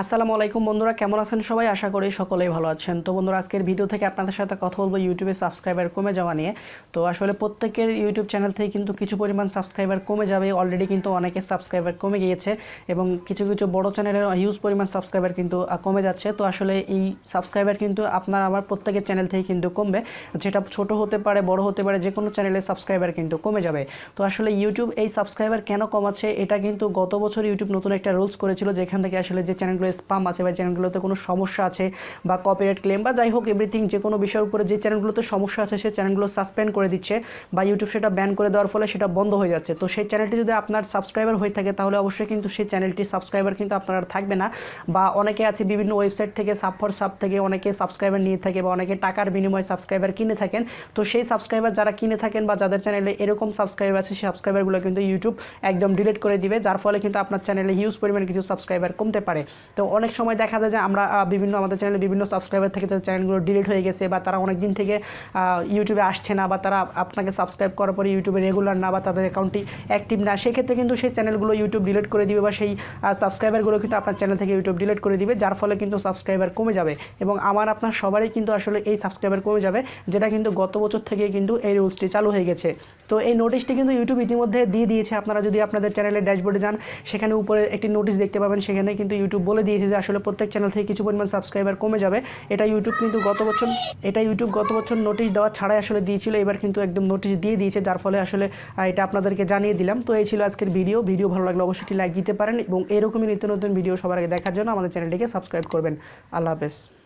আসসালামু আলাইকুম বন্ধুরা, কেমন আছেন সবাই? আশা করি সকলেই ভালো আছেন। তো বন্ধুরা, আজকের ভিডিও থেকে আপনাদের সাথে কথা বলবো ইউটিউবে সাবস্ক্রাইবার কমে যাওয়া নিয়ে। তো আসলে প্রত্যেকের ইউটিউব চ্যানেল থেকে কিন্তু কিছু পরিমাণ সাবস্ক্রাইবার কমে যাবে। অলরেডি কিন্তু অনেকের সাবস্ক্রাইবার কমে গিয়েছে এবং কিছু কিছু বড় চ্যানেলের হিউজ পরিমাণ সাবস্ক্রাইবার কিন্তু কমে যাচ্ছে। তো আসলে এই সাবস্ক্রাইবার কিন্তু আপনার আমার প্রত্যেকের চ্যানেল থেকে কিন্তু কমবে, যেটা ছোট হতে পারে, বড় হতে পারে, যে কোনো চ্যানেলের সাবস্ক্রাইবার কিন্তু কমে যাবে। তো আসলে ইউটিউব এই সাবস্ক্রাইবার কেন কমাচ্ছে, এটা কিন্তু গত বছর ইউটিউব নতুন একটা রুলস করেছিল, যেখান থেকে আসলে যে চ্যানেলগুলো স্পাম আছে বা চ্যানেলগুলোতে কোনো সমস্যা আছে বা কপিরাইট ক্লেম বা যাই হোক এভরিথিং, যে কোনো বিষয়ের উপরে যে চ্যানেলগুলোতে সমস্যা আছে সেই চ্যানেলগুলো সাসপেন্ড করে দিচ্ছে বা ইউটিউব সেটা ব্যান করে দেওয়ার ফলে সেটা বন্ধ হয়ে যাচ্ছে। তো সেই চ্যানেলটি যদি আপনার সাবস্ক্রাইবার হয়ে থাকে তাহলে অবশ্যই কিন্তু সেই চ্যানেলটির সাবস্ক্রাইবার কিন্তু আপনার আর থাকবে না। বা অনেকে আছে বিভিন্ন ওয়েবসাইট থেকে সাব থেকে অনেকে সাবস্ক্রাইবার নিয়ে থাকে বা অনেকে টাকার বিনিময়ে সাবস্ক্রাইবার কিনে থাকেন। তো সেই সাবস্ক্রাইবার যারা কিনে থাকেন বা যাদের চ্যানেলে এরকম সাবস্ক্রাইবার আছে সেই সাবস্ক্রাইবারগুলো কিন্তু ইউটিউব একদম ডিলিট করে দিবে, যার ফলে কিন্তু আপনার চ্যানেলে হিউজ পরিমাণে কিছু সাবস্ক্রাইবার কমতে পারে। তো অনেক সময় দেখা যায় যে আমরা আমাদের চ্যানেলে বিভিন্ন সাবস্ক্রাইবার থেকে যে চ্যানেলগুলো ডিলিট হয়ে গেছে বা তারা অনেক দিন থেকে ইউটিউবে আসছে না বা তারা আপনাকে সাবস্ক্রাইব করার পরে ইউটিউবে রেগুলার না বা তাদের অ্যাকাউন্টটি অ্যাক্টিভ না, সেক্ষেত্রে কিন্তু সেই চ্যানেলগুলো ইউটিউব ডিলিট করে দিবে বা সেই সাবস্ক্রাইবারগুলো কিন্তু আপনার চ্যানেল থেকে ইউটিউব ডিলিট করে দিবে, যার ফলে কিন্তু সাবস্ক্রাইবার কমে যাবে এবং আপনার সবারই কিন্তু আসলে এই সাবস্ক্রাইবার কমে যাবে, যেটা কিন্তু গত বছর থেকে কিন্তু এই রুলসটি চালু হয়ে গেছে। তো এই নোটিশটি কিন্তু ইউটিউব ইতিমধ্যে দিয়ে দিয়েছে। আপনারা যদি আপনাদের চ্যানেলের ড্যাশবোর্ডে যান, সেখানে উপরে একটি নোটিশ দেখতে পাবেন, সেখানে কিন্তু ইউটিউব বলে দিয়েছে যে আসলে প্রত্যেক চ্যানেল থেকে কিছু পরিমাণ সাবস্ক্রাইবার কমে যাবে। এটা ইউটিউব গত বছর নোটিশ দেওয়া ছাড়াই আসলে দিয়েছিল, এবার কিন্তু একদম নোটিশ দিয়ে দিয়েছে, যার ফলে আসলে এটা আপনাদেরকে জানিয়ে দিলাম। তো এই ছিল আজকের ভিডিও ভালো লাগলে অবশ্যই লাইক দিতে পারেন এবং এরকমই নিত্য নতুন ভিডিও সবার আগে দেখার জন্য আমাদের চ্যানেলটিকে সাবস্ক্রাইব করবেন। আল্লাহ হাফেজ।